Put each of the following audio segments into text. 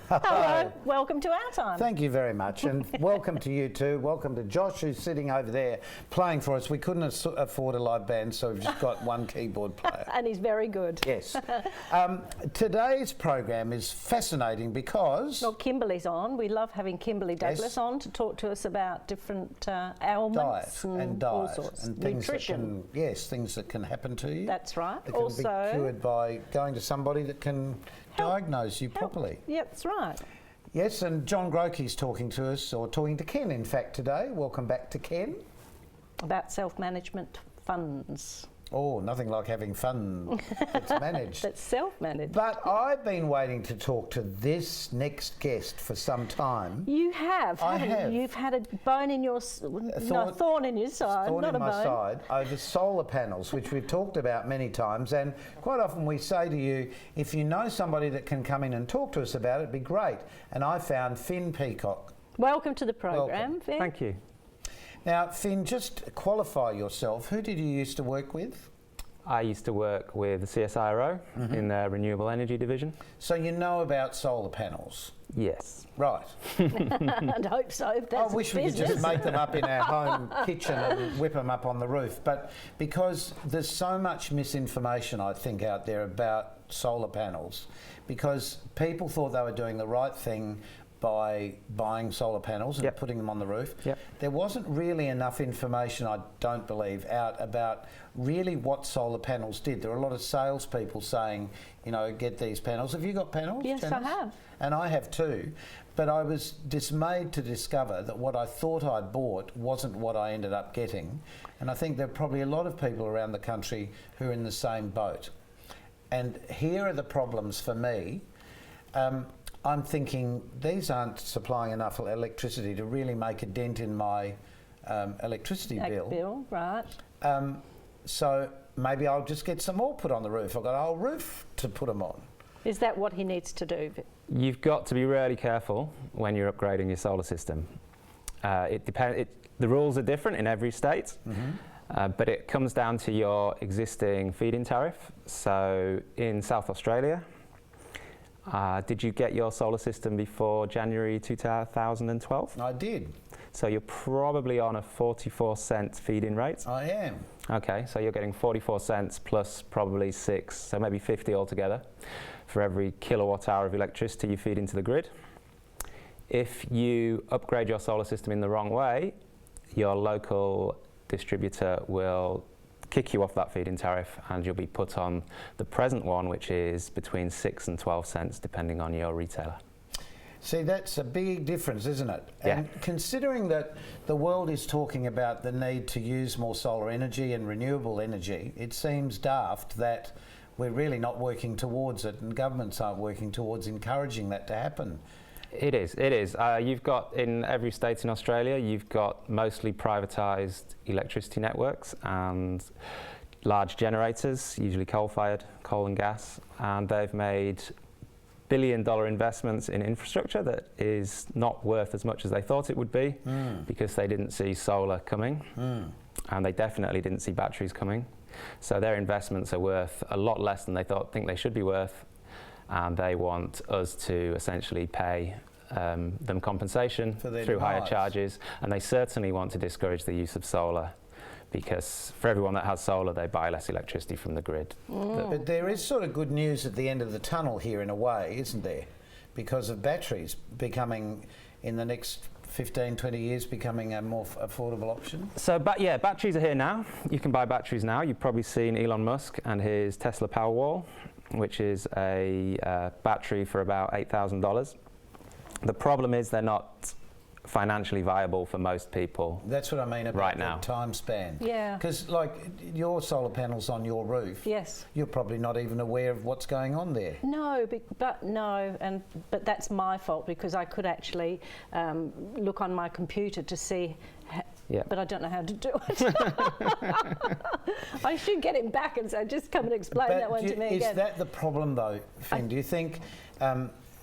Hello, welcome to Our Time. Thank you very much, and welcome to you too. Welcome to Josh, who's sitting over there playing for us. We couldn't afford a live band, so we've just got one keyboard player. And he's very good. Yes. Today's program is fascinating because... Well, Kimberly's on. We love having Kimberly Douglas on to talk to us about different ailments and diet all sorts. and things Nutrition. things that can happen to you. That's right. That can Also, be cured by going to somebody that can diagnose you properly. Yeah, that's right. Yes, and John Grokey's talking to us, or talking to Ken, in fact, today. Welcome back to Ken. About self-management funds. Oh, nothing like having fun that's managed. That's self-managed. But I've been waiting to talk to this next guest for some time. You have, haven't you? You've had a bone in your... thorn in your side, Thorn not in a my bone. side over solar panels, which we've talked about many times. And quite often we say to you, if you know somebody that can come in and talk to us about it, it'd be great. And I found Finn Peacock. Welcome to the program, Welcome. Finn. Thank you. Now, Finn, just qualify yourself. Who did you used to work with? I used to work with the CSIRO in the Renewable Energy Division. So you know about solar panels? Yes. Right. I'd hope so. That's I wish we could just make them up in our home kitchen and whip them up on the roof. But because there's so much misinformation, I think, out there about solar panels, because people thought they were doing the right thing by buying solar panels and putting them on the roof. There wasn't really enough information, I don't believe, out about really what solar panels did. There were a lot of salespeople saying, you know, get these panels. Have you got panels? Yes, Janice? I have. And I have too. But I was dismayed to discover that what I thought I'd bought wasn't what I ended up getting. And I think there are probably a lot of people around the country who are in the same boat. And here are the problems for me. I'm thinking these aren't supplying enough electricity to really make a dent in my electricity bill. Right. So maybe I'll just get some more put on the roof. I've got a whole roof to put them on. Is that what he needs to do? You've got to be really careful when you're upgrading your solar system. The rules are different in every state, but it comes down to your existing feed-in tariff. So in South Australia, did you get your solar system before January 2012? I did. So you're probably on a 44-cent feed-in rate. I am. Okay, so you're getting 44 cents plus probably 6, so maybe 50 altogether for every kilowatt hour of electricity you feed into the grid. If you upgrade your solar system in the wrong way, your local distributor will kick you off that feed-in tariff and you'll be put on the present one, which is between 6 and 12 cents depending on your retailer. See, that's a big difference, isn't it? Yeah. And considering that the world is talking about the need to use more solar energy and renewable energy, it seems daft that we're really not working towards it and governments aren't working towards encouraging that to happen. It is. You've got, in every state in Australia, you've got mostly privatised electricity networks and large generators, usually coal-fired, coal and gas, and they've made billion-dollar investments in infrastructure that is not worth as much as they thought it would be because they didn't see solar coming and they definitely didn't see batteries coming. So their investments are worth a lot less than they think they should be worth, and they want us to essentially pay them compensation through higher charges, and they certainly want to discourage the use of solar, because for everyone that has solar, they buy less electricity from the grid. But there is sort of good news at the end of the tunnel here in a way, isn't there? Because of batteries becoming, in the next 15, 20 years, becoming a more affordable option? So, batteries are here now. You can buy batteries now. You've probably seen Elon Musk and his Tesla Powerwall, which is a battery for about $8,000. The problem is they're not financially viable for most people. That's what I mean about right now. The time span. Yeah. Because like your solar panels on your roof, yes, you're probably not even aware of what's going on there. No, but that's my fault, because I could actually look on my computer to see. But I don't know how to do it. I should get him back and say, just come and explain that one to me again. Is that the problem though, Finn? Do you think,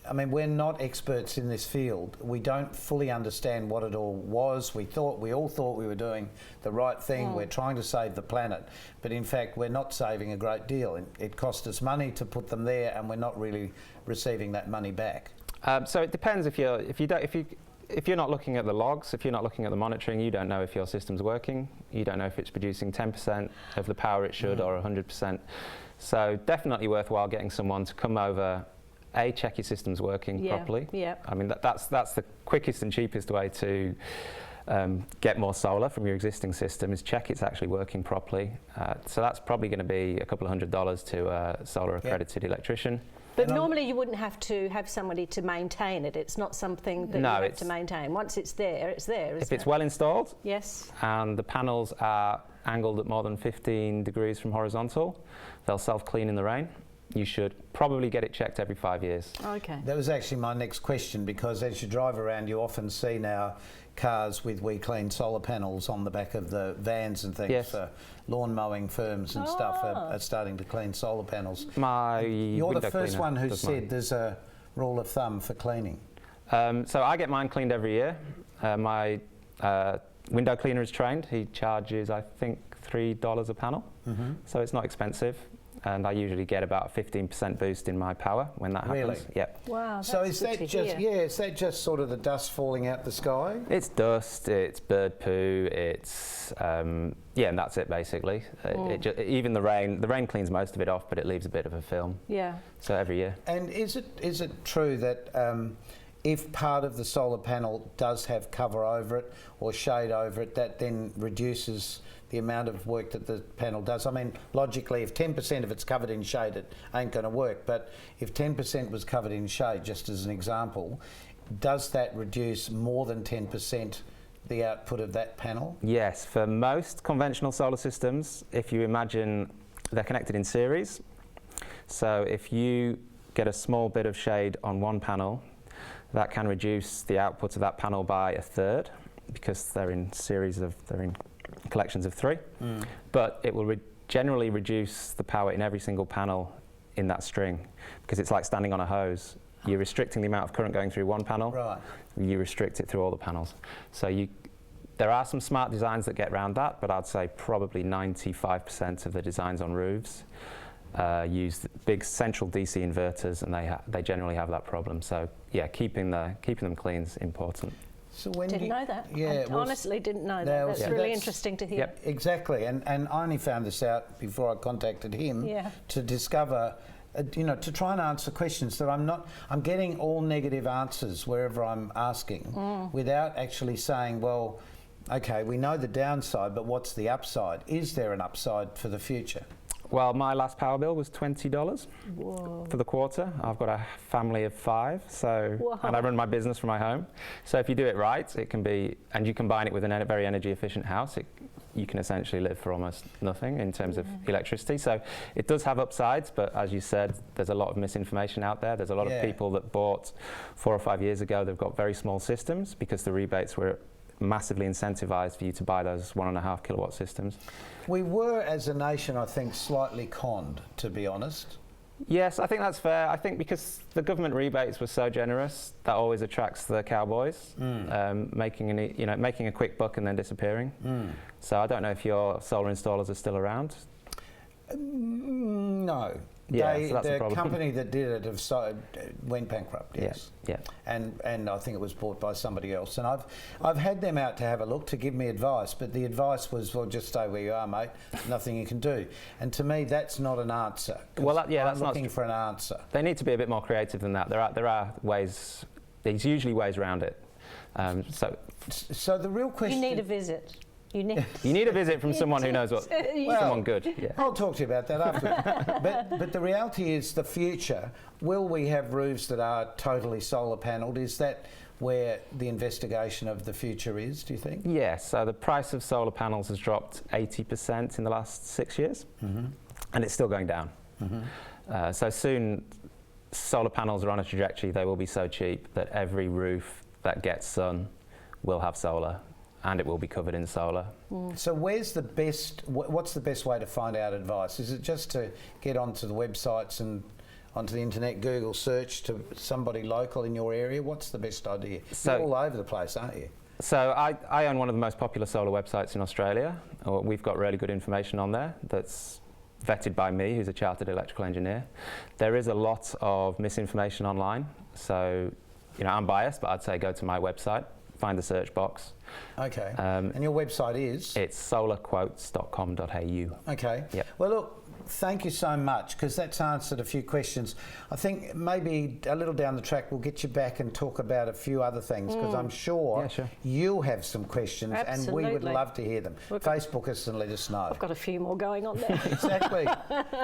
I mean, we're not experts in this field. We don't fully understand what it all was. We all thought we were doing the right thing. We're trying to save the planet. But in fact, we're not saving a great deal. It cost us money to put them there and we're not really receiving that money back. So it depends if you're not looking at the logs, if you're not looking at the monitoring, you don't know if your system's working. You don't know if it's producing 10% of the power it should or 100%. So definitely worthwhile getting someone to come over, check your system's working properly. Yeah. I mean, that's the quickest and cheapest way to get more solar from your existing system, is check it's actually working properly. So that's probably going to be a couple of $100 to a solar accredited electrician. But normally you wouldn't have to have somebody to maintain it. It's not something that you have to maintain. Once it's there, it's there, isn't it? If it's well installed, yes, and the panels are angled at more than 15 degrees from horizontal, they'll self-clean in the rain. You should probably get it checked every 5 years. Okay. That was actually my next question, because as you drive around, you often see now cars with We Clean solar panels on the back of the vans and things. Yes. Lawn mowing firms and stuff are starting to clean solar panels. You're the first one who said there's a rule of thumb for cleaning. So I get mine cleaned every year. My window cleaner is trained. He charges, I think, $3 a panel. So it's not expensive. And I usually get about a 15% boost in my power when that happens. Really? Yep. Wow. That's so is that just is that just sort of the dust falling out the sky? It's dust, it's bird poo, it's and that's it basically. Even the rain cleans most of it off, but it leaves a bit of a film. Yeah. So every year. And is it true that if part of the solar panel does have cover over it or shade over it, that then reduces the amount of work that the panel does? I mean, logically, if 10% of it's covered in shade, it ain't going to work. But if 10% was covered in shade, just as an example, does that reduce more than 10% the output of that panel? Yes, for most conventional solar systems, if you imagine they're connected in series, so if you get a small bit of shade on one panel, that can reduce the output of that panel by 1/3, because they're in collections of 3. But it will generally reduce the power in every single panel in that string, because it's like standing on a hose. You're restricting the amount of current going through one panel, right. You restrict it through all the panels. So there are some smart designs that get around that, but I'd say probably 95% of the designs on roofs use big central DC inverters, and they generally have that problem. So yeah, keeping them clean is important. So when didn't know that. I honestly didn't know that. That's really interesting to hear. Yep. Exactly, and I only found this out before I contacted him to discover, to try and answer questions that I'm getting all negative answers wherever I'm asking, without actually saying, well, okay, we know the downside, but what's the upside? Is there an upside for the future? Well, my last power bill was $20 for the quarter. I've got a family of 5, and I run my business from my home. So if you do it right, it can be, and you combine it with a very energy efficient house, you can essentially live for almost nothing in terms of electricity. So it does have upsides, but as you said, there's a lot of misinformation out there. There's a lot of people that bought 4 or 5 years ago, they've got very small systems because the rebates were massively incentivized for you to buy those 1.5 kilowatt systems. We were, as a nation, I think, slightly conned, to be honest. Yes, I think that's fair. I think because the government rebates were so generous, that always attracts the cowboys, making a quick buck and then disappearing. So I don't know if your solar installers are still around. No. Yeah, so that's the a problem. company that did it went bankrupt. Yes. Yeah. And I think it was bought by somebody else. And I've had them out to have a look, to give me advice, but the advice was, well, just stay where you are, mate. Nothing you can do. And to me, that's not an answer. Well, I'm that's looking for an answer. They need to be a bit more creative than that. There are ways. There's usually ways around it. So the real question. You need a visit. You need a visit from someone who knows someone good. Yeah. I'll talk to you about that afterwards. but the reality is, the future, will we have roofs that are totally solar panelled? Is that where the investigation of the future is, do you think? Yes, so the price of solar panels has dropped 80% in the last 6 years, and it's still going down. So soon, solar panels are on a trajectory. They will be so cheap that every roof that gets sun will have solar, and it will be covered in solar. So what's the best way to find out advice? Is it just to get onto the websites and onto the internet, Google search to somebody local in your area? What's the best idea? You're all over the place, aren't you? So I own one of the most popular solar websites in Australia. We've got really good information on there that's vetted by me, who's a chartered electrical engineer. There is a lot of misinformation online, so I'm biased, but I'd say go to my website, find the search box. Okay. And your website is? It's solarquotes.com.au. Okay. Yep. Well, look, thank you so much, because that's answered a few questions. I think maybe a little down the track we'll get you back and talk about a few other things, because I'm sure you'll have some questions. Absolutely. And we would love to hear them. Facebook us and let us know. I've got a few more going on there. Exactly.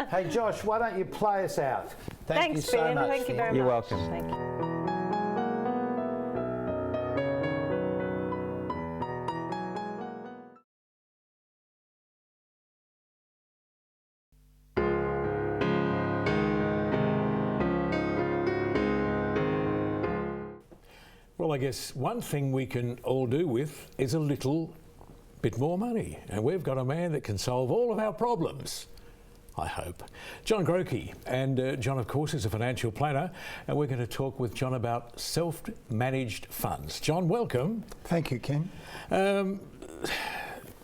Hey, Josh, why don't you play us out? Thank you so much. Thank you very much. You're welcome. Thank you. Well, I guess one thing we can all do with is a little bit more money. And we've got a man that can solve all of our problems, I hope. John Grokey. And John, of course, is a financial planner. And we're going to talk with John about self-managed funds. John, welcome. Thank you, Ken.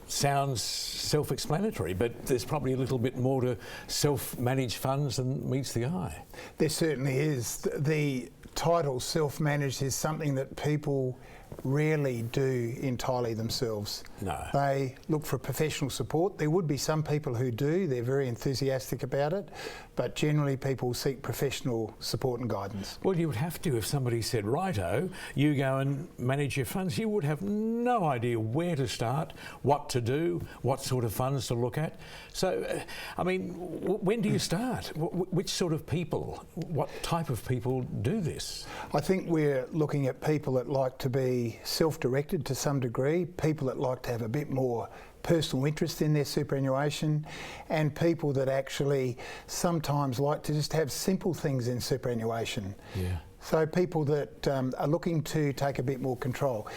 Sounds self-explanatory, but there's probably a little bit more to self-managed funds than meets the eye. There certainly is. The title self-managed is something that people rarely do entirely themselves. No. They look for professional support. There would be some people who do. They're very enthusiastic about it, but generally people seek professional support and guidance. Well, you would have to if somebody said, righto, you go and manage your funds. You would have no idea where to start, what to do, what sort of funds to look at. So, when do you start? Which sort of people, what type of people do this? I think we're looking at people that like to be self-directed to some degree, people that like to have a bit more personal interest in their superannuation, and people that actually sometimes like to just have simple things in superannuation. Yeah. So people that are looking to take a bit more control.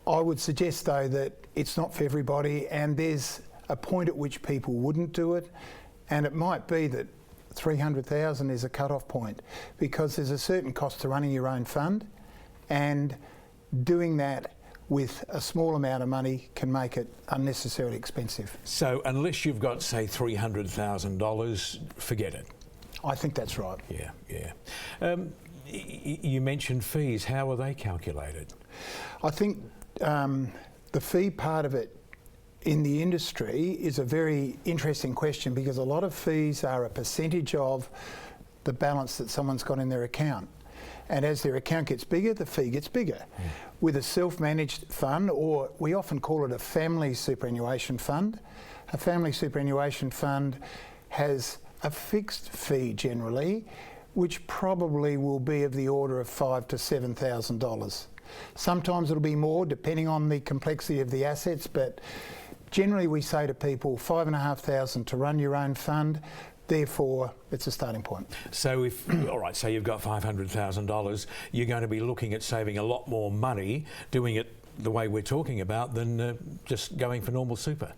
I would suggest though that it's not for everybody, and there's a point at which people wouldn't do it, and it might be that 300,000 is a cut-off point, because there's a certain cost to running your own fund, and doing that with a small amount of money can make it unnecessarily expensive. So unless you've got, say, $300,000, forget it. I think that's right. Yeah. You mentioned fees. How are they calculated? I think the fee part of it in the industry is a very interesting question, because a lot of fees are a percentage of the balance that someone's got in their account. And as their account gets bigger, the fee gets bigger. With a self-managed fund, or we often call it a family superannuation fund, a family superannuation fund has a fixed fee generally, which probably will be of the order of $5,000 to $7,000. Sometimes it'll be more depending on the complexity of the assets, but generally we say to people $5,500 to run your own fund. Therefore, it's a starting point. So all right, say you've got $500,000, you're going to be looking at saving a lot more money doing it the way we're talking about than just going for normal super.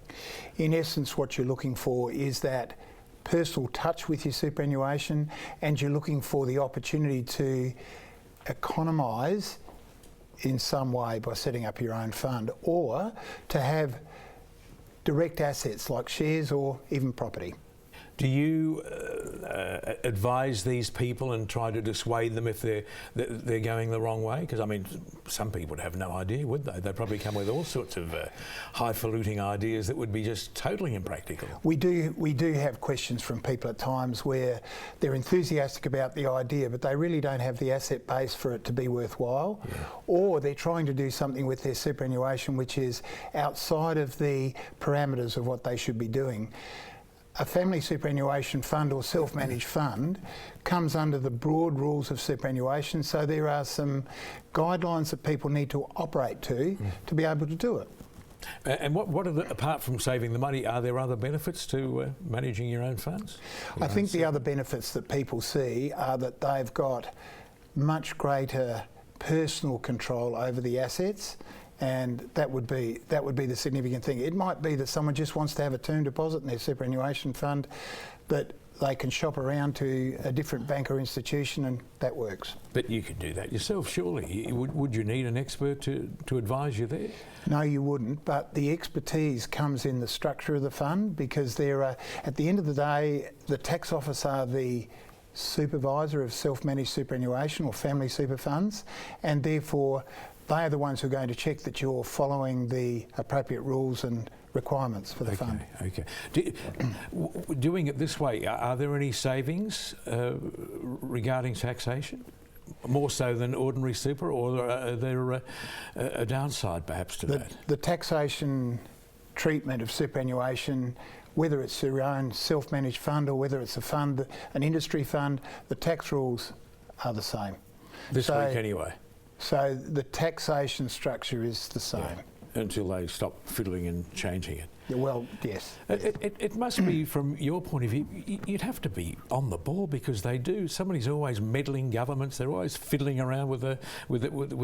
In essence, what you're looking for is that personal touch with your superannuation, and you're looking for the opportunity to economise in some way by setting up your own fund, or to have direct assets like shares or even property. Do you advise these people and try to dissuade them if they're going the wrong way? Because some people would have no idea, would they? They'd probably come with all sorts of highfalutin ideas that would be just totally impractical. We do have questions from people at times where they're enthusiastic about the idea, but they really don't have the asset base for it to be worthwhile, or they're trying to do something with their superannuation which is outside of the parameters of what they should be doing. A family superannuation fund or self-managed fund comes under the broad rules of superannuation, so there are some guidelines that people need to operate to be able to do it. And what are apart from saving the money, are there other benefits to managing your own funds? I think the other benefits that people see are that they've got much greater personal control over the assets, and that would be the significant thing. It might be that someone just wants to have a term deposit in their superannuation fund, but they can shop around to a different bank or institution, and that works. But you could do that yourself, surely. Would you need an expert to advise you there? No, you wouldn't, but the expertise comes in the structure of the fund, because there are, at the end of the day, the tax office are the supervisor of self-managed superannuation or family super funds, and therefore they are the ones who are going to check that you're following the appropriate rules and requirements for the fund. Okay. Doing it this way, are there any savings regarding taxation? More so than ordinary super, or are there a downside perhaps to that? The taxation treatment of superannuation, whether it's your own self-managed fund or whether it's a fund, an industry fund, the tax rules are the same. This week anyway? So the taxation structure is the same. Yeah, until they stop fiddling and changing it. Yeah, well, yes. It must be, from your point of view, you'd have to be on the ball, because they do. Somebody's always meddling, governments. They're always fiddling around with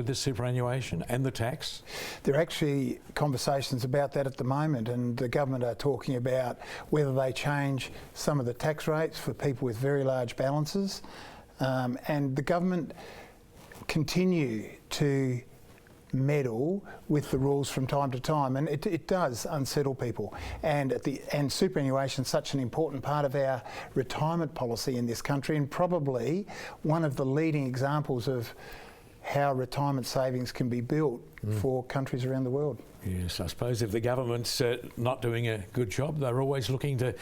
the superannuation and the tax. There are actually conversations about that at the moment, and the government are talking about whether they change some of the tax rates for people with very large balances, and the government continue to meddle with the rules from time to time, and it does unsettle people. And superannuation is such an important part of our retirement policy in this country, and probably one of the leading examples of how retirement savings can be built for countries around the world. Yes, I suppose if the government's not doing a good job, they're always looking to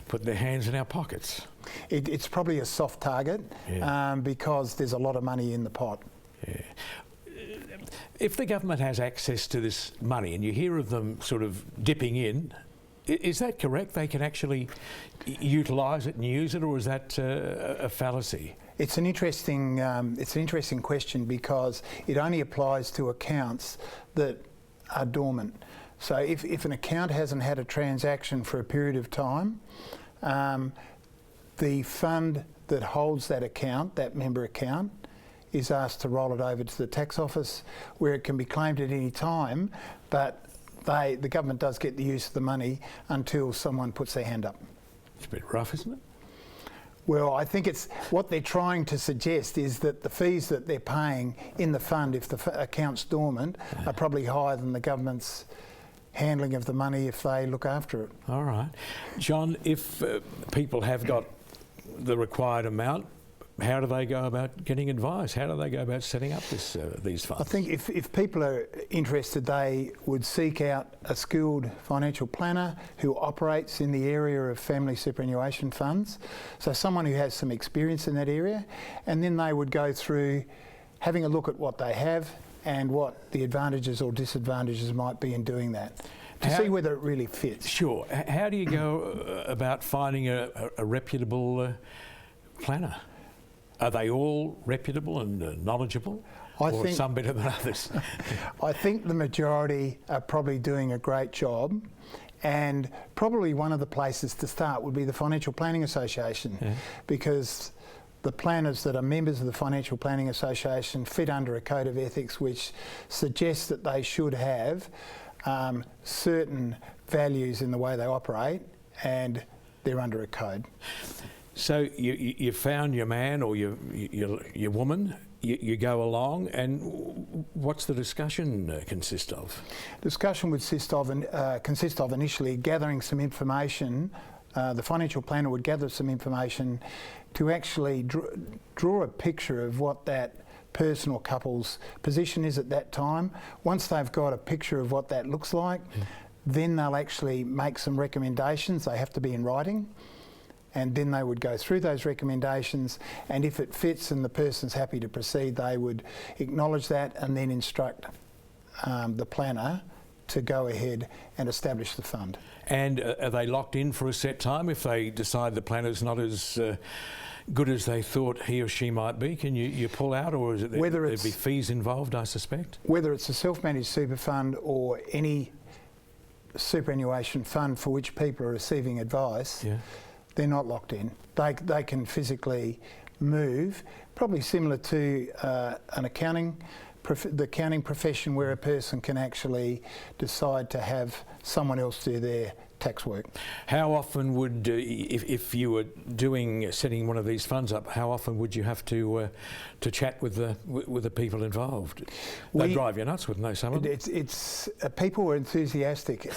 put their hands in our pockets. It's probably a soft target, because there's a lot of money in the pot. Yeah. If the government has access to this money, and you hear of them sort of dipping in, is that correct? They can actually utilise it and use it, or is that a fallacy? It's an interesting question, because it only applies to accounts that are dormant. So if an account hasn't had a transaction for a period of time, the fund that holds that account, that member account, is asked to roll it over to the tax office, where it can be claimed at any time, but the government does get the use of the money until someone puts their hand up. It's a bit rough, isn't it? Well, I think it's what they're trying to suggest is that the fees that they're paying in the fund, if the account's dormant, are probably higher than the government's handling of the money if they look after it. All right. John, if people have got the required amount, how do they go about getting advice? How do they go about setting up these funds? I think if people are interested, they would seek out a skilled financial planner who operates in the area of family superannuation funds, so someone who has some experience in that area, and then they would go through having a look at what they have and what the advantages or disadvantages might be in doing that, to see whether it really fits. Sure. How do you go about finding a reputable planner? Are they all reputable and knowledgeable, or some better than others? I think the majority are probably doing a great job, and probably one of the places to start would be the Financial Planning Association, because the planners that are members of the Financial Planning Association fit under a code of ethics which suggests that they should have certain values in the way they operate, and they're under a code. So you found your man or your woman, you go along, and what's the discussion consist of? Discussion would consist of initially gathering some information. The financial planner would gather some information to actually draw a picture of what that person or couple's position is at that time. Once they've got a picture of what that looks like, then they'll actually make some recommendations. They have to be in writing. And then they would go through those recommendations, and if it fits and the person's happy to proceed, they would acknowledge that and then instruct the planner to go ahead and establish the fund. And are they locked in for a set time if they decide the planner's not as good as they thought he or she might be? Can you pull out, or is it there'd be fees involved, I suspect? Whether it's a self-managed super fund or any superannuation fund for which people are receiving advice, they're not locked in. They can physically move, probably similar to the accounting profession, where a person can actually decide to have someone else do their tax work. How often would, if you were setting one of these funds up, how often would you have to chat with the people involved? They drive you nuts, wouldn't they, some of them? It's people were enthusiastic.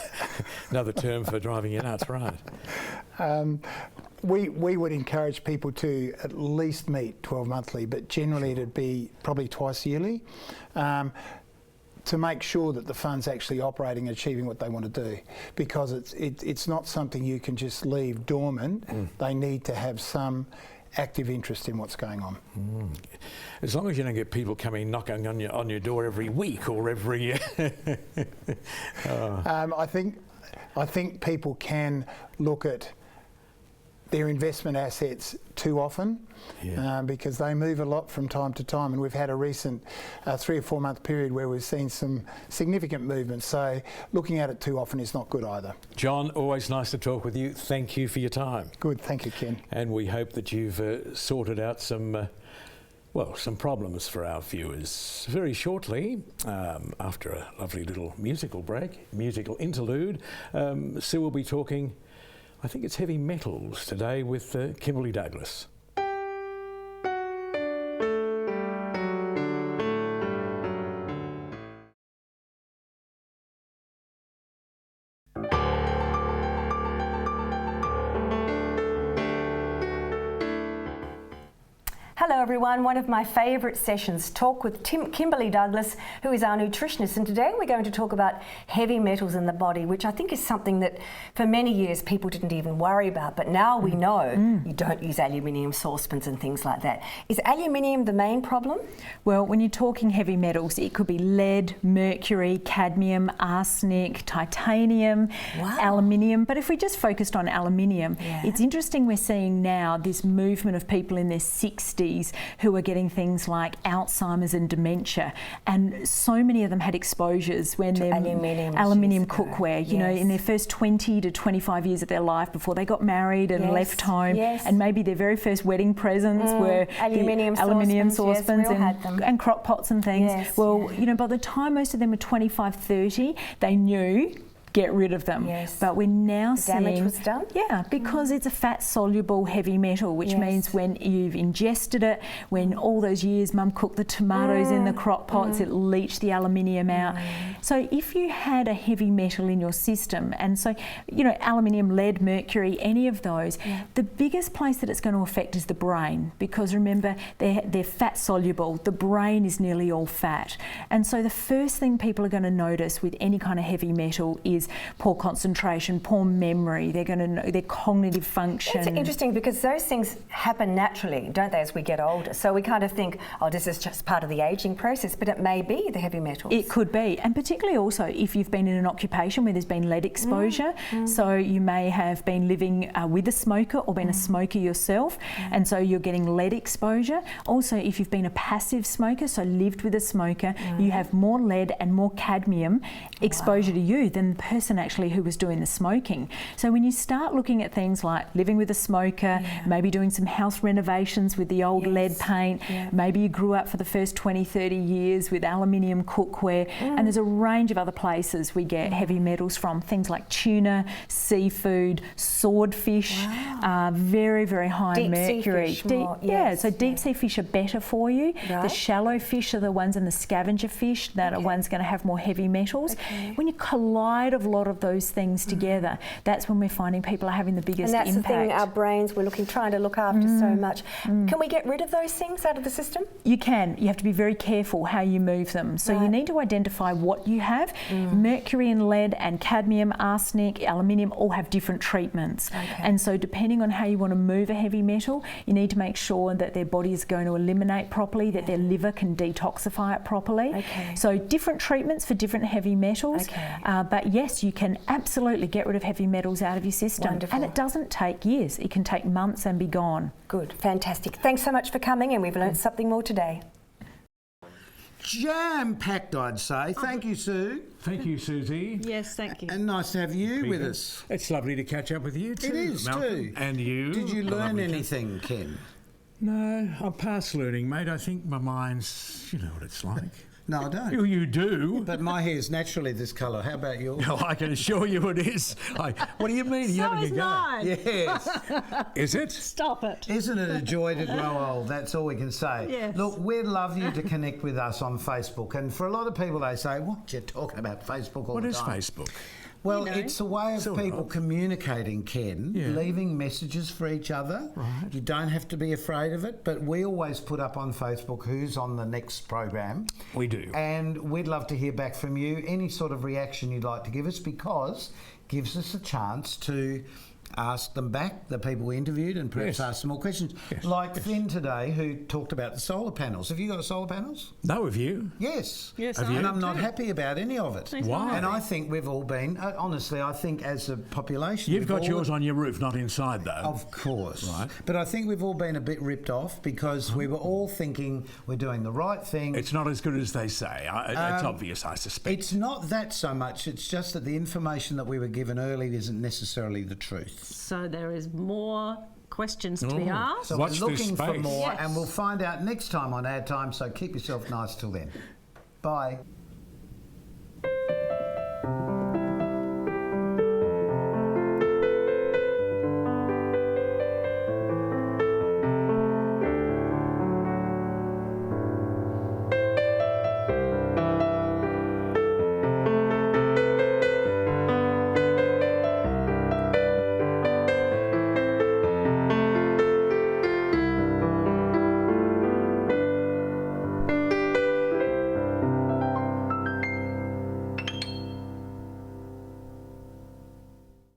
Another term for driving you nuts, right? we would encourage people to at least meet 12 monthly, but generally it'd be probably twice yearly, to make sure that the fund's actually operating and achieving what they want to do, because it's not something you can just leave dormant. They need to have some active interest in what's going on. As long as you don't get people coming knocking on your door every week or every year. I think people can look at their investment assets too often, because they move a lot from time to time, and we've had a recent 3 or 4 month period where we've seen some significant movement, so looking at it too often is not good either. John, always nice to talk with you. Thank you for your time. Good, thank you, Ken. And we hope that you've sorted out some problems for our viewers very shortly, after a lovely little musical interlude. Sue will be talking, I think it's heavy metals today, with Kimberly Douglas. Hello everyone, one of my favourite sessions, talk with Kimberly Douglas, who is our nutritionist, and today we're going to talk about heavy metals in the body, which I think is something that for many years people didn't even worry about, but now we know you don't use aluminium saucepans and things like that. Is aluminium the main problem? Well, when you're talking heavy metals, it could be lead, mercury, cadmium, arsenic, titanium, aluminium, but if we just focused on aluminium, it's interesting we're seeing now this movement of people in their 60s who are getting things like Alzheimer's and dementia, and so many of them had exposures when they're aluminium cookware, you know, in their first 20 to 25 years of their life before they got married and left home, and maybe their very first wedding presents were aluminium saucepans and crock pots and things. You know, by the time most of them were 25, 30, they knew get rid of them. But we're now seeing damage was done. Because it's a fat soluble heavy metal, which means when you've ingested it, when all those years mum cooked the tomatoes in the crock pots, it leached the aluminium out. So if you had a heavy metal in your system, and so, you know, aluminium, lead, mercury, any of those, the biggest place that it's going to affect is the brain, because remember, they're fat soluble. The brain is nearly all fat. And so the first thing people are going to notice with any kind of heavy metal is poor concentration, poor memory. They're going to know their cognitive function. It's interesting because those things happen naturally, don't they, as we get older? So we kind of think, oh, this is just part of the ageing process, but it may be the heavy metals. It could be, and particularly also if you've been in an occupation where there's been lead exposure. So you may have been living with a smoker or been a smoker yourself, and so you're getting lead exposure. Also, if you've been a passive smoker, so lived with a smoker, you have more lead and more cadmium exposure to you than the person actually who was doing the smoking. So when you start looking at things like living with a smoker, maybe doing some house renovations with the old lead paint, maybe you grew up for the first 20, 30 years with aluminium cookware, and there's a range of other places we get heavy metals from, things like tuna, seafood, swordfish, very, very high deep mercury. Sea fish So deep sea fish are better for you. The shallow fish are the ones, and the scavenger fish that are ones going to have more heavy metals. When you collide a lot of those things together, that's when we're finding people are having the biggest impact. And that's the thing, our brains, we're trying to look after so much. Can we get rid of those things out of the system? You can. You have to be very careful how you move them. So you need to identify what you have. Mercury and lead and cadmium, arsenic, aluminium all have different treatments. And so depending on how you want to move a heavy metal, you need to make sure that their body is going to eliminate properly, that their liver can detoxify it properly. So different treatments for different heavy metals. But yes, you can absolutely get rid of heavy metals out of your system. And it doesn't take years. It can take months and be gone. Good, fantastic. Thanks so much for coming, and we've learned something more today. Jam-packed, I'd say. Thank you, Sue. Thank you, Susie. Yes, thank you. And nice to have you with us. It's lovely to catch up with you too, It is Malcolm. too. And you. Did you learn anything, Ken? No, I'm past learning, mate. I think my mind's, you know what it's like. No, I don't. You do. But my hair's naturally this colour. How about yours? No, I can assure you it is. What do you mean? You having a go? Mine. Yes. Is it? Stop it. Isn't it a joy to grow old? That's all we can say. Yes. Look, we'd love you to connect with us on Facebook. And for a lot of people, they say, what, you're talking about Facebook all What the is time. Facebook? Well, you know. it's a way of Sort people of. communicating, Ken, Yeah. leaving messages for each other. Right. You don't have to be afraid of it, but we always put up on Facebook who's on the next program. We do. And we'd love to hear back from you, any sort of reaction you'd like to give us, because it gives us a chance to ask them back, the people we interviewed, and perhaps Yes. ask some more questions. Yes. Like Finn today, who talked about the solar panels. Have you got solar panels? No, have you? Yes. Yes, Have I you? And have I'm not too. happy about any of it. Why? And I think we've all been, honestly, I think as a population... You've we've got all- yours on your roof, not inside though. Of course. Right. But I think we've all been a bit ripped off because we were all thinking we're doing the right thing. It's not as good as they say. It's obvious, I suspect. It's not that so much, it's just that the information that we were given early isn't necessarily the truth. So there is more questions to be asked. So Watch we're this looking for space. more, Yes. and we'll find out next time on OurTime, so keep yourself nice till then. Bye.